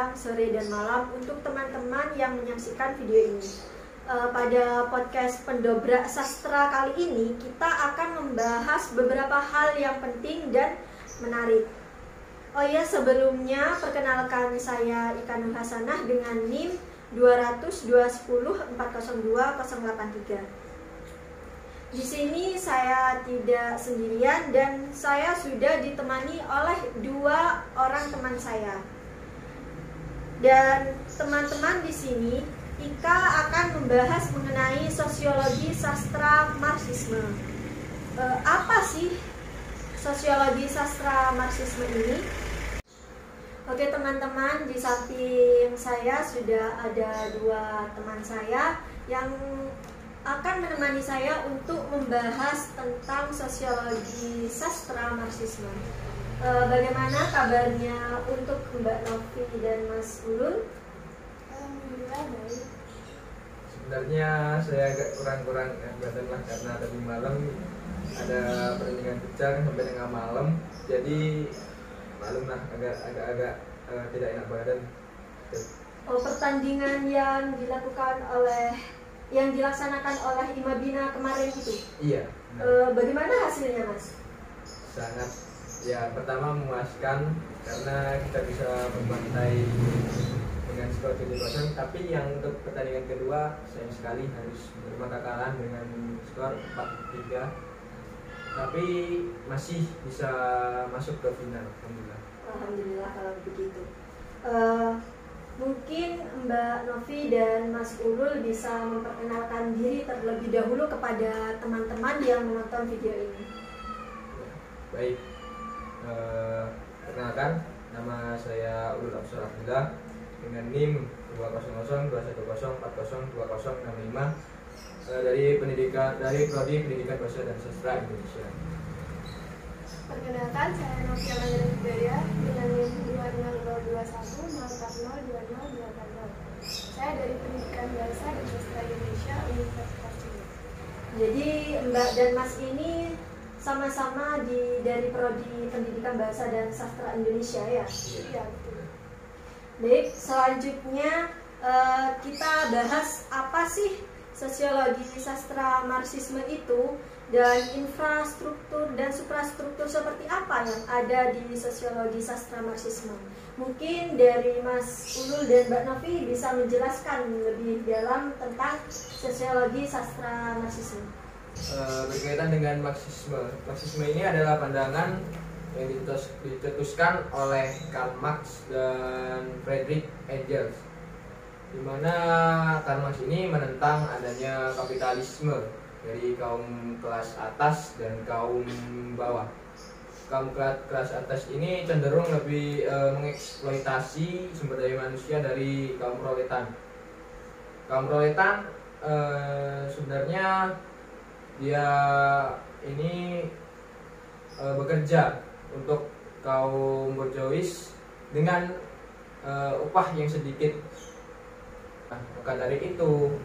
siang, sore, dan malam untuk teman-teman yang menyaksikan video ini. Pada podcast Pendobrak Sastra kali ini kita akan membahas beberapa hal yang penting dan menarik. Oh ya, sebelumnya perkenalkan saya Ika Nur Hasanah dengan NIM 20021040283. Di sini saya tidak sendirian dan saya sudah ditemani oleh dua orang teman saya. Dan teman-teman di sini, Ika akan membahas mengenai sosiologi sastra Marxisme. Apa sih sosiologi sastra Marxisme ini? Oke teman-teman, di samping saya sudah ada dua teman saya yang akan menemani saya untuk membahas tentang sosiologi sastra Marxisme. Bagaimana kabarnya untuk Mbak Novi dan Mas Ulul? Alhamdulillah baik. Sebenarnya saya agak kurang badan lah karena tadi malam ada pertandingan futsal sampai tengah malam, jadi maklum lah agak tidak enak badan. Oh, pertandingan yang dilaksanakan oleh Imabina kemarin itu? Iya. Bagaimana hasilnya, Mas? Sangat, ya pertama memuaskan karena kita bisa membantai dengan skor 7-0, tapi yang untuk pertandingan kedua sayang sekali harus menerima kekalahan dengan skor 4-3, tapi masih bisa masuk ke final. Alhamdulillah. Alhamdulillah kalau begitu. Mungkin Mbak Novi dan Mas Ulul bisa memperkenalkan diri terlebih dahulu kepada teman-teman yang menonton video ini. Baik, perkenalkan, nama saya Ulul Absar Abdullah dengan NIM 2002110402065 dari Prodi Pendidikan Bahasa dan Sastra Indonesia. Perkenalkan, saya Novia Mandiri Hidayah dengan NIM 2002104020080. Saya dari Pendidikan Bahasa dan Sastra Indonesia, Universitas Solo. Jadi Mbak dan Mas ini sama-sama dari Prodi Pendidikan Bahasa dan Sastra Indonesia ya? Iya, betul. Baik, selanjutnya kita bahas apa sih sosiologi sastra Marxisme itu, dan infrastruktur dan suprastruktur seperti apa yang ada di sosiologi sastra Marxisme. Mungkin dari Mas Ulul dan Mbak Novi bisa menjelaskan lebih dalam tentang sosiologi sastra Marxisme. Berkaitan dengan Marxisme ini adalah pandangan yang dicetuskan oleh Karl Marx dan Friedrich Engels, di mana Karl Marx ini menentang adanya kapitalisme dari kaum kelas atas dan kaum bawah. Kaum kelas atas ini cenderung lebih mengeksploitasi sumber daya manusia dari kaum proletan. Kaum proletan sebenarnya dia ini bekerja untuk kaum borjuis dengan upah yang sedikit. Nah, maka dari itu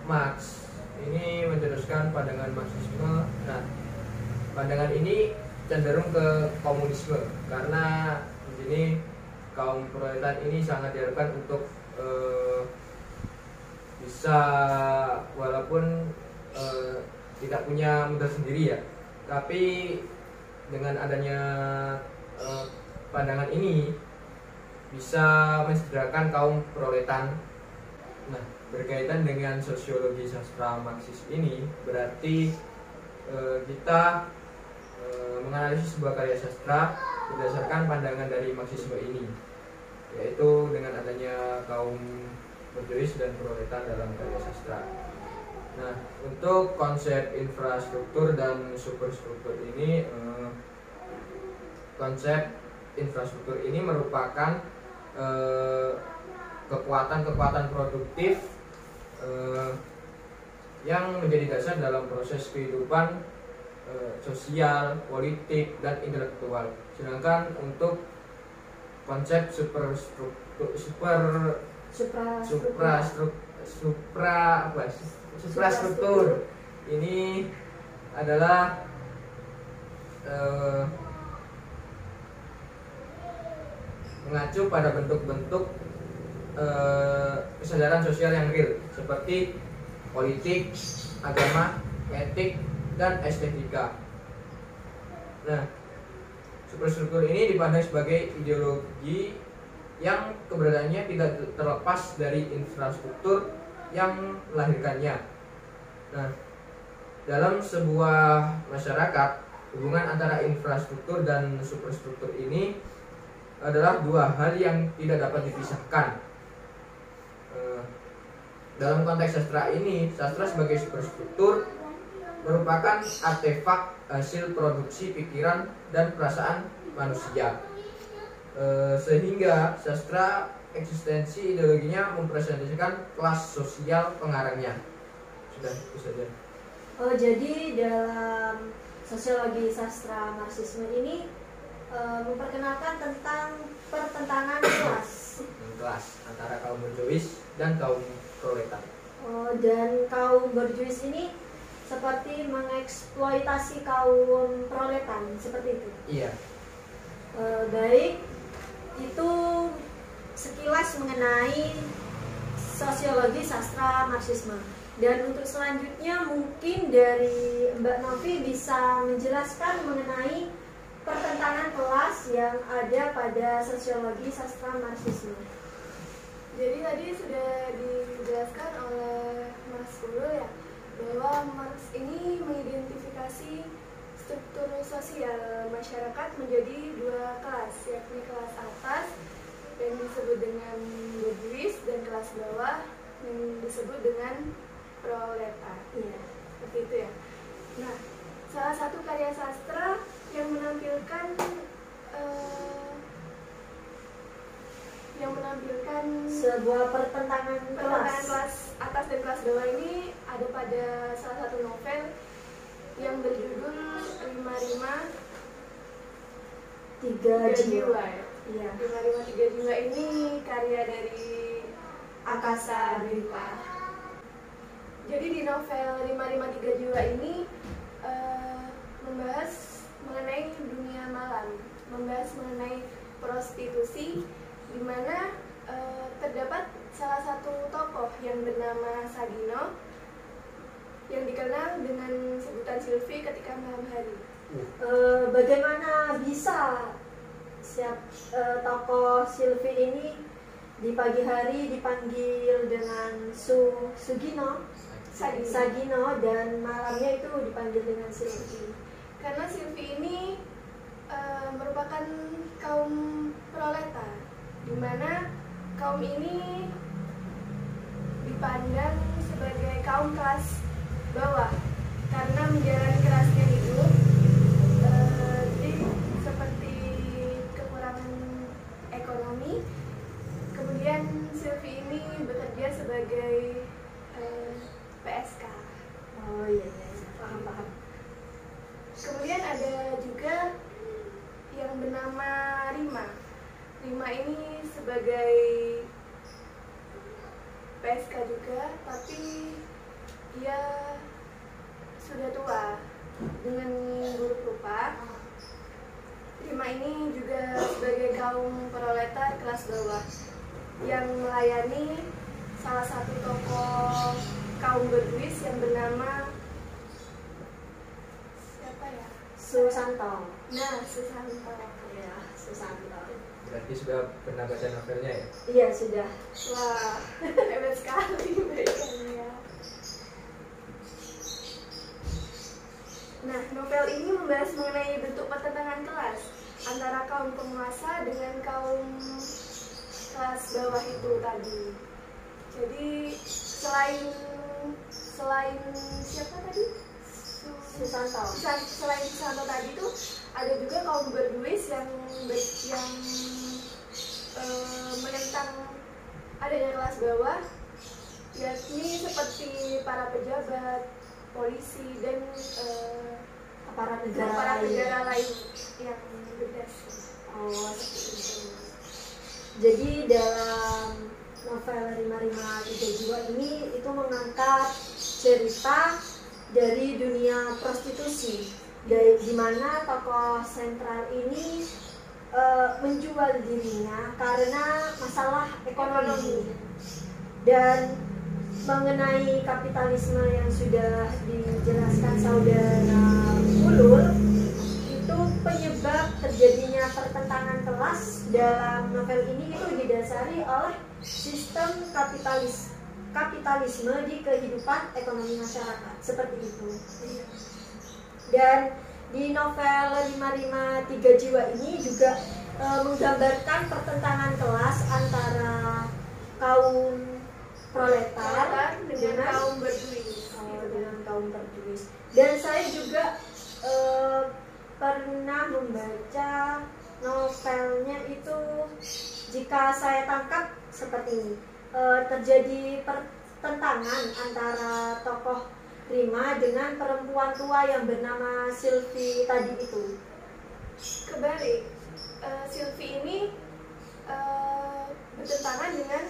Marx ini meneruskan pandangan Marxisme. Nah, pandangan ini cenderung ke komunisme karena di sini kaum proletan ini sangat diharapkan untuk bisa, walaupun tidak punya modal sendiri ya, tapi dengan adanya pandangan ini bisa mensejahterakan kaum proletan. Nah, berkaitan dengan sosiologi sastra Marxis ini berarti kita menganalisis sebuah karya sastra berdasarkan pandangan dari Marxisme ini, yaitu dengan adanya kaum borjuis dan proletan dalam karya sastra. Nah, untuk konsep infrastruktur dan superstruktur ini, konsep infrastruktur ini merupakan kekuatan-kekuatan produktif yang menjadi dasar dalam proses kehidupan sosial, politik, dan intelektual. Sedangkan untuk konsep suprastruktur ini adalah mengacu pada bentuk-bentuk kesadaran sosial yang real seperti politik, agama, etik, dan estetika. Nah, superstruktur ini dipandang sebagai ideologi yang keberadaannya tidak terlepas dari infrastruktur yang melahirkannya. Nah, dalam sebuah masyarakat, hubungan antara infrastruktur dan superstruktur ini adalah dua hal yang tidak dapat dipisahkan. Dalam konteks sastra ini, sastra sebagai superstruktur merupakan artefak hasil produksi pikiran dan perasaan manusia. Sehingga sastra eksistensi ideologinya mempresentasikan kelas sosial pengarangnya. Sudah itu saja. Oh, jadi dalam sosiologi sastra Marxisme ini memperkenalkan tentang pertentangan kelas antara kaum borjuis dan kaum proletar. Oh, dan kaum borjuis ini seperti mengeksploitasi kaum proletar, seperti itu. Iya. Baik, itu sekilas mengenai sosiologi sastra Marxisme. Dan untuk selanjutnya mungkin dari Mbak Novi bisa menjelaskan mengenai pertentangan kelas yang ada pada sosiologi sastra Marxisme. Jadi tadi sudah dijelaskan oleh Mas Ulul ya, bahwa Marx ini mengidentifikasi struktur sosial masyarakat menjadi dua kelas, yakni kelas atas yang disebut dengan borjuis dan kelas bawah yang disebut dengan proletar. Iya, seperti itu ya. Nah, salah satu karya sastra yang menampilkan sebuah pertentangan kelas atas dan kelas bawah ini ada pada salah satu novel yang berjudul Rima-Rima Tiga Jiwa. Iya. Rima-Rima Tiga Jiwa ini karya dari Akasa Dita. Jadi di novel Rima-Rima Tiga Jiwa ini membahas mengenai dunia malam, membahas mengenai prostitusi, di mana terdapat salah satu tokoh yang bernama Sagino yang dikenal dengan sebutan Sylvie ketika malam hari. Bagaimana bisa tokoh Sylvie ini di pagi hari dipanggil dengan Sagino dan malamnya itu dipanggil dengan Sylvie? Karena Sylvie ini merupakan kaum proletar, di mana kaum ini dipandang sebagai kaum kelas bawah karena menjalani kerasnya hidup, jadi seperti kekurangan ekonomi. Kemudian Sylvie ini bekerja sebagai PSK. Oh iya, paham. Kemudian ada juga yang bernama Rima. Rima ini sebagai PSK juga, tapi dia sudah tua dengan buruk rupa. Rima ini juga sebagai kaum proletar kelas bawah yang melayani salah satu tokoh kaum borjuis yang bernama siapa ya? Susanto. Nah, Susanto. Ya, Susanto. Berarti sudah pernah baca novelnya ya? Iya, sudah. Wah, hebat sekali bacanya. Nah, novel ini membahas mengenai bentuk pertentangan kelas antara kaum penguasa dengan kaum kelas bawah itu tadi. Jadi selain siapa tadi? Susanto. Selain Susanto tadi itu ada juga kaum borjuis yang menentang adanya kelas bawah, yakni seperti para pejabat, polisi, dan aparat negara lain yang bebas. Oh, seperti itu. Jadi dalam novel Rima-Rima Tiga Jiwa ini itu mengangkat cerita dari dunia prostitusi, di mana tokoh sentral ini menjual dirinya karena masalah ekonomi. Dan mengenai kapitalisme yang sudah dijelaskan saudara Ulul, itu penyebab terjadinya pertentangan kelas dalam novel ini itu didasari oleh sistem kapitalisme di kehidupan ekonomi masyarakat, seperti itu. Dan di novel 553 Jiwa ini juga menggambarkan pertentangan kelas antara kaum proletar dengan kaum berjuis. Dengan kaum berjuis. Dan saya juga pernah membaca novelnya itu, jika saya tangkap seperti ini, terjadi pertentangan antara tokoh Rima dengan perempuan tua yang bernama Sylvie tadi itu. Kebalik, Sylvie ini bertentangan dengan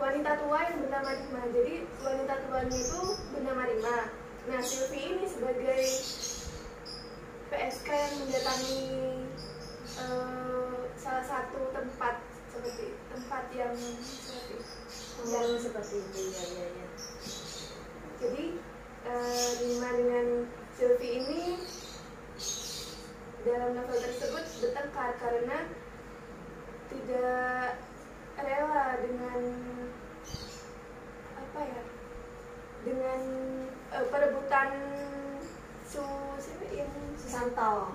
wanita tua yang bernama Rima. Jadi wanita tuanya itu bernama Rima. Nah, Sylvie ini sebagai PSK yang mendatangi salah satu tempat yang seperti itu ya. Jadi Rima dengan Sylvie ini dalam novel tersebut bertengkar karena tidak rela dengan perebutan Susanto.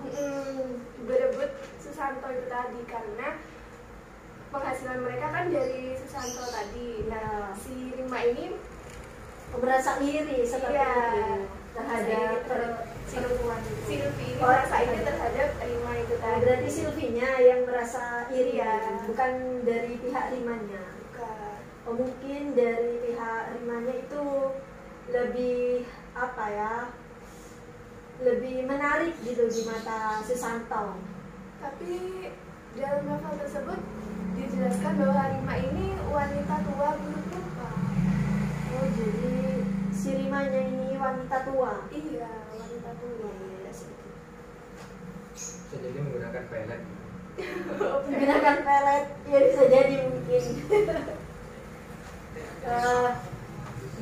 Berebut Susanto itu tadi, karena penghasilan mereka kan dari Susanto tadi. Nah, si Rima ini merasa iri seperti itu terhadap perempuan itu. Sylvie ini merasa iri terhadap Rima itu tadi. Berarti Sylvie-nya yang merasa iri ya, bukan dari pihak Rimanya. Bukan. Mungkin dari pihak Rimanya itu lebih lebih menarik gitu di mata Susanto. Tapi dalam novel tersebut dijelaskan bahwa Rima ini wanita tua buruk rupa. Oh, jadi si Rimanya ini wanita tua. Iya, wanita tua. Bisa jadi menggunakan pelet. Menggunakan pelet, ya bisa jadi mungkin.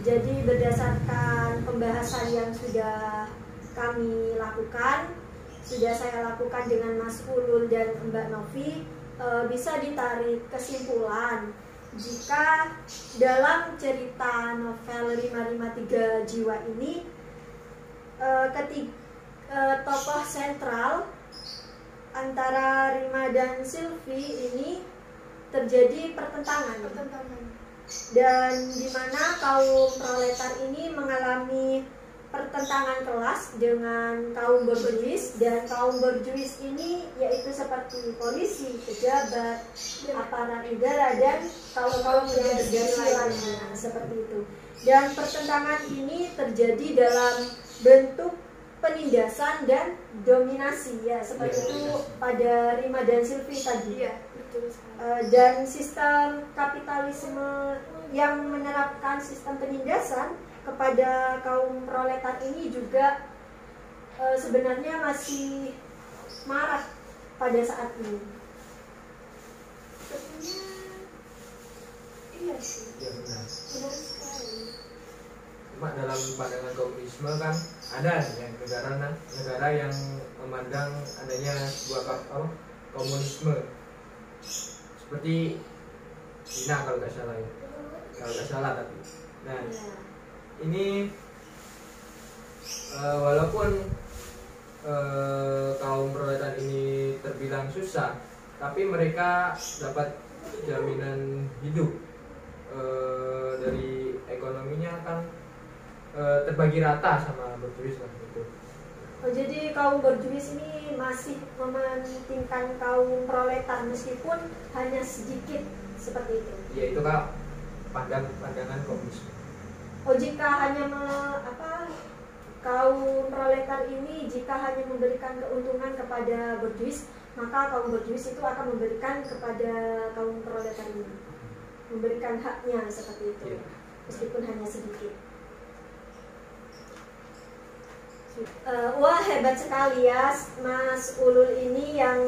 Jadi berdasarkan pembahasan yang sudah kami lakukan, sudah saya lakukan dengan Mas Ulul dan Mbak Novi, bisa ditarik kesimpulan jika dalam cerita novel 553 Jiwa ini tokoh sentral antara Rima dan Sylvie ini terjadi pertentangan. Dan di mana kaum proletar ini mengalami pertentangan kelas dengan kaum borjuis, dan kaum borjuis ini yaitu seperti polisi, pejabat, aparat negara, dan kaum yang bergaji lainnya seperti itu. Dan pertentangan ini terjadi dalam bentuk penindasan dan dominasi ya, seperti itu pada Rima dan Sylvie tadi. Iya, betul sekali. Dan sistem kapitalisme yang menerapkan sistem penindasan kepada kaum proletar ini juga sebenarnya masih marak pada saat ini. Sebenarnya iya sih. Iya benar. Benar sekali. Cuma dalam pandangan komunisme kan ada yang negara yang memandang adanya sebuah komunisme seperti Cina kalau nggak salah ya, kalau nggak salah tapi. Nah ini walaupun kaum proletar ini terbilang susah, tapi mereka dapat jaminan hidup dari ekonominya kan terbagi rata sama berjuis lah gitu. Oh, jadi kaum berjuis ini masih mementingkan kaum proletar meskipun hanya sedikit seperti itu. Ya itu kan pandangan komunisme. Oh, jika hanya kaum proletar ini jika hanya memberikan keuntungan kepada berjuis, maka kaum berjuis itu akan memberikan kepada kaum proletar ini, memberikan haknya seperti itu, Ya. meskipun hanya sedikit. Wah, hebat sekali ya Mas Ulul ini yang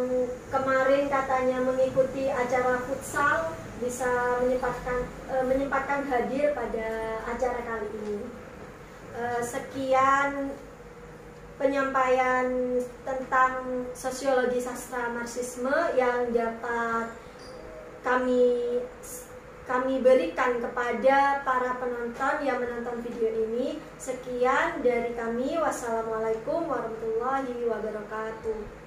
kemarin katanya mengikuti acara futsal bisa menyempatkan hadir pada acara kali ini. Sekian penyampaian tentang sosiologi sastra Marxisme yang dapat kami berikan kepada para penonton yang menonton video ini. Sekian dari kami. Wassalamualaikum warahmatullahi wabarakatuh.